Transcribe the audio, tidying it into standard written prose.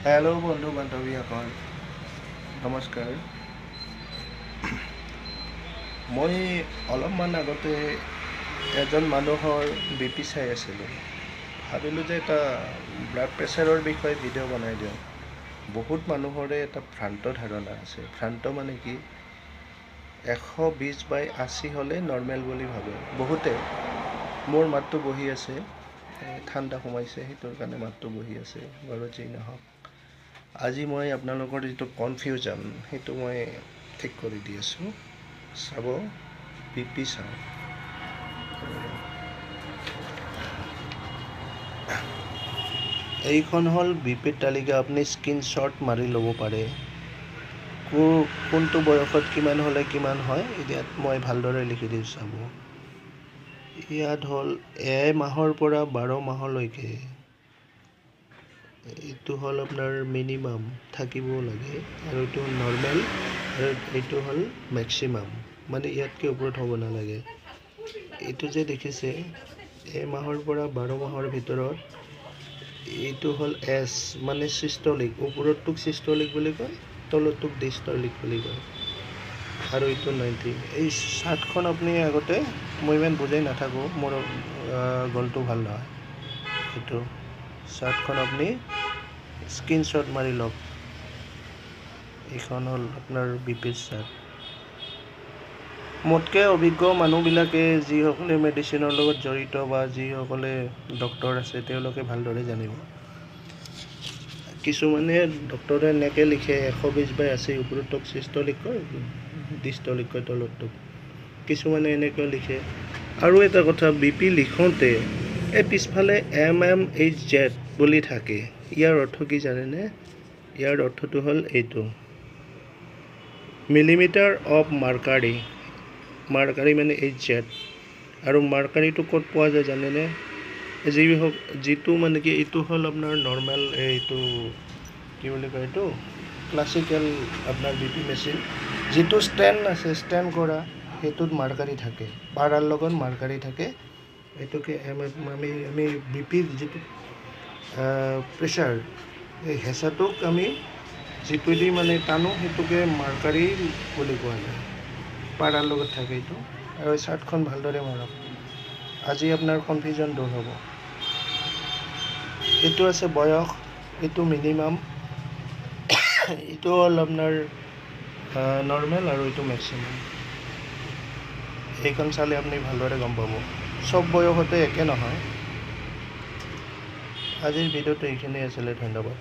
Hello' বন্ধু বান্ধৱীসকল, নমস্কাৰ। মই অলপমান আগতে এজন মানুহৰ BP চাই আছিলোঁ। ভাবিলোঁ যে এটা ব্লাড প্ৰেছাৰৰ বিষয়ে ভিডিঅ' বনাই দিওঁ। বহুত মানুহৰে এটা ভ্ৰান্ত ধাৰণা আছে। ভ্ৰান্ত মানে কি, 120/80 হ'লে নৰ্মেল বুলি ভাবে বহুতে। মোৰ মাতটো বহি আছে, ঠাণ্ডা সোমাইছে, সেইটোৰ কাৰণে মাতটো বহি আছে। বাৰু যি নহওক, আজি মই আপোনালোকৰ যিটো কনফিউজন সেইটো মই ঠিক কৰি দি আছোঁ। চাব, BP চাওক। এইখন হ'ল BPৰ তালিকা। আপুনি স্ক্ৰীনশ্বট মাৰি ল'ব পাৰে। কোনটো বয়সত কিমান হ'লে কিমান হয়, ইয়াত মই ভালদৰে লিখি দিছোঁ চাব। ইয়াত হ'ল মাহৰ পৰা 12 মাহলৈকে। এইটো হ'ল আপোনাৰ মিনিমাম, থাকিব লাগে, আৰু এইটো হ'ল নৰ্মেল, আৰু এইটো হ'ল মেক্সিমাম, মানে ইয়াতকৈ ওপৰত হ'ব নালাগে। এইটো যে দেখিছে, মাহৰ পৰা 12 মাহৰ ভিতৰত এইটো হ'ল S, মানে চিষ্টলিক। ওপৰতটোক চিষ্টলিক বুলি কয়, তলতটোক ডিষ্টলিক বুলি কয়। আৰু এইটো 90। এই চাৰ্টখন আপুনি আগতে, মই ইমান বুজাই নাথাকোঁ, মোৰ গলটো ভাল নহয়। এইটো চাৰ্টখন আপুনি স্ক্ৰীনশ্বট মাৰি লওক। এইখন হ'ল আপোনাৰ BPৰ চাৰ্ট। মোতকৈ অভিজ্ঞ মানুহবিলাকে, যিসকলে মেডিচিনৰ লগত জড়িত বা যিসকলে ডক্তৰ আছে, তেওঁলোকে ভালদৰে জানিব। কিছুমানে ডক্তৰে এনেকৈ লিখে, 120/80 ওপৰতটোক চিষ্টলিক কয়, ডিষ্টলিক কয় তলতটোক। কিছুমানে এনেকৈ লিখে। আৰু এটা কথা, BP লিখোঁতে এই পিছফালে MMHZ বুলি থাকে। ইয়াৰ অৰ্থ কি জানেনে? ইয়াৰ অৰ্থটো হ'ল এইটো, মিলিমিটাৰ অফ মাৰ্কাৰী। মাৰ্কাৰী মানে HZ। আৰু মাৰ্কাৰীটো ক'ত পোৱা যায় জানেনে? যিটো মানে কি, এইটো হ'ল আপোনাৰ নৰ্মেল, এইটো কি বুলি কয়, এইটো ক্লাছিকেল আপোনাৰ BP মেচিন। যিটো ষ্টেণ্ড আছে, ষ্টেণ্ড কৰা, সেইটোত মাৰ্কাৰী থাকে, পাৰাৰ লগত মাৰ্কাৰী থাকে। এইটোকে আমি BPৰ যিটো প্ৰেছাৰ, এই হেঁচাটোক আমি যিটোদি মানে টানো, সেইটোকে মাৰ্কাৰী বুলি কোৱা যায়। পাৰাৰ লগত থাকে এইটো। আৰু এই চাৰ্টখন ভালদৰে মাৰক, আজি আপোনাৰ কনফিউজন দূৰ হ'ব। এইটো আছে বয়স, এইটো মিনিমাম, এইটো হ'ল আপোনাৰ নৰ্মেল, আৰু এইটো মেক্সিমাম। এইখন চালে আপুনি ভালদৰে গম পাব। চব বয়সতে একে নহয়। আজিৰ ভিডিঅ'টো এইখিনিয়ে আছিলে। ধন্যবাদ।